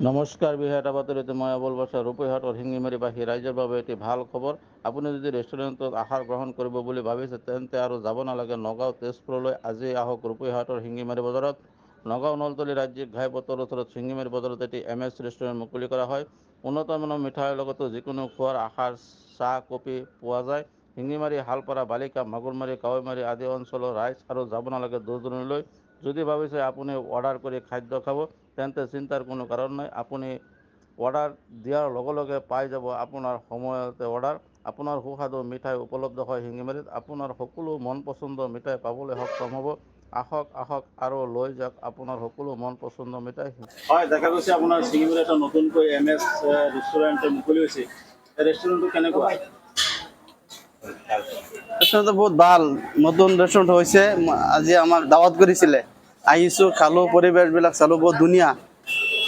নমস্কাৰ বিহাটা বাতৰিতে মই আবুল বাছাৰ ৰূপৈহাটৰ শিঙিমাৰীবাসী ৰাইজৰ বাবে এটি ভাল খবৰ। আপুনি যদি ৰেষ্টুৰেণ্টত আহাৰ গ্ৰহণ কৰিব বুলি ভাবিছে তেন্তে আৰু যাব নালাগে নগাঁও তেজপুৰলৈ। আজি আহক ৰূপৈহাটৰ শিঙিমাৰী বজাৰত। নগাঁও নলতলী ৰাজ্যিক ঘাইপথৰ ওচৰত শিঙিমাৰী বজাৰত এটি MS ৰেষ্টুৰেণ্ট মুকলি কৰা হয়। উন্নত মানৰ মিঠাইৰ লগতো যিকোনো খোৱাৰ আহাৰ, চাহ, কফি পোৱা যায়। শিঙিমাৰী, হালপাৰা, বালিকা, মাগুৰমাৰী, কাৱৈমাৰী আদি অঞ্চলৰ ৰাইজ আৰু যাব নালাগে দূৰ দূৰণিলৈ। যদি ভাবিছে আপুনি অৰ্ডাৰ কৰি খাদ্য খাব তেন্তে চিন্তাৰ কোনো কাৰণ নাই। আপুনি অৰ্ডাৰ দিয়াৰ লগে লগে পাই যাব আপোনাৰ সময়তে অৰ্ডাৰ। আপোনাৰ সুস্বাদু মিঠাই উপলব্ধ হয় শিঙিমাৰীত। আপোনাৰ সকলো মন পচন্দৰ মিঠাই পাবলৈ সক্ষম হ'ব। আহক আহক আৰু লৈ যাওক আপোনাৰ সকলো মন পচন্দৰ মিঠাই। হয়, দেখা গৈছে আপোনাৰ শিঙিমাৰীত এটা নতুনকৈ MS ৰেষ্টুৰেণ্ট মুকলি হৈছে। ৰেষ্টুৰেণ্টটো কেনেকুৱা? ৰেষ্টুৰেণ্টটো বহুত ভাল, নতুন ৰেষ্টুৰেণ্ট হৈছে। আজি আমাক দাৱাত কৰিছিলে, আহিছোঁ, খালোঁ, পৰিৱেশবিলাক চালোঁ, বহুত ধুনীয়া,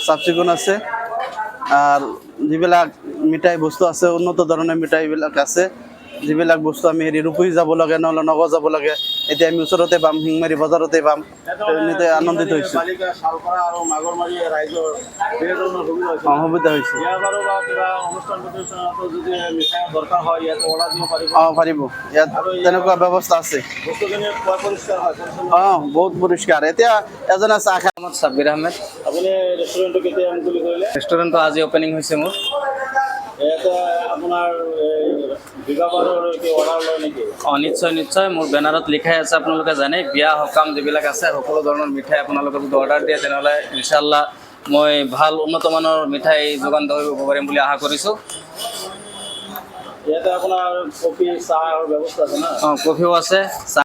চাফ চিকুণ আছে। আৰু যিবিলাক মিঠাই বস্তু আছে, উন্নত ধৰণৰ মিঠাইবিলাক আছে। যিবিলাক বস্তু আমি ৰূপহী যাব লাগে, নহ'লে নগাঁও যাব লাগে, এতিয়া আমি ওচৰতে পাম, শিঙিমাৰী বজাৰতে পাম। তেনেকৈ আনন্দিত হৈছোঁ। বালিকা, শালপাৰা আৰু মাগুৰমাৰী ৰাইজৰ সুবিধা হৈছে। ইয়াৰ বাৰু বা কিবা অনুষ্ঠান প্ৰতিষ্ঠানতো যদি মিঠাই দৰকাৰ হয় ইয়াতে অৰ্ডাৰ দিব পাৰিব। পাৰিব, ইয়াত তেনেকুৱা ব্যৱস্থা আছে। বস্তুখিনি পৰিষ্কাৰ হয়। বহুত পৰিষ্কাৰ। এতিয়া এজনে চাহ খায়। সাব্বিৰ আহমেদ। আপুনি ৰেষ্টুৰেণ্টটো কেতিয়া মুকলি কৰিলে? ৰেষ্টুৰেণ্টটো আজি অপেনিং হৈছে মোৰ। ইয়াতে আপোনাৰ বিবাহৰ কি অৰ্ডাৰ লয় নেকি? নিশ্চয় নিশ্চয়, মোৰ বেনাৰত লিখাই আছে, আপোনালোকে জানে বিয়া সকাম যিবিলাক আছে সকলো ধৰণৰ মিঠাই আপোনালোকে যদি অৰ্ডাৰ দিয়ে তেনেহ'লে ইনশাল্লাহ মই ভাল উন্নতমানৰ মিঠাই যোগান ধৰিব পাৰিম বুলি আশা কৰিছোঁ। ইয়াতে আপোনাৰ কফি চাহৰ ব্যৱস্থা আছে না? কফিও আছে।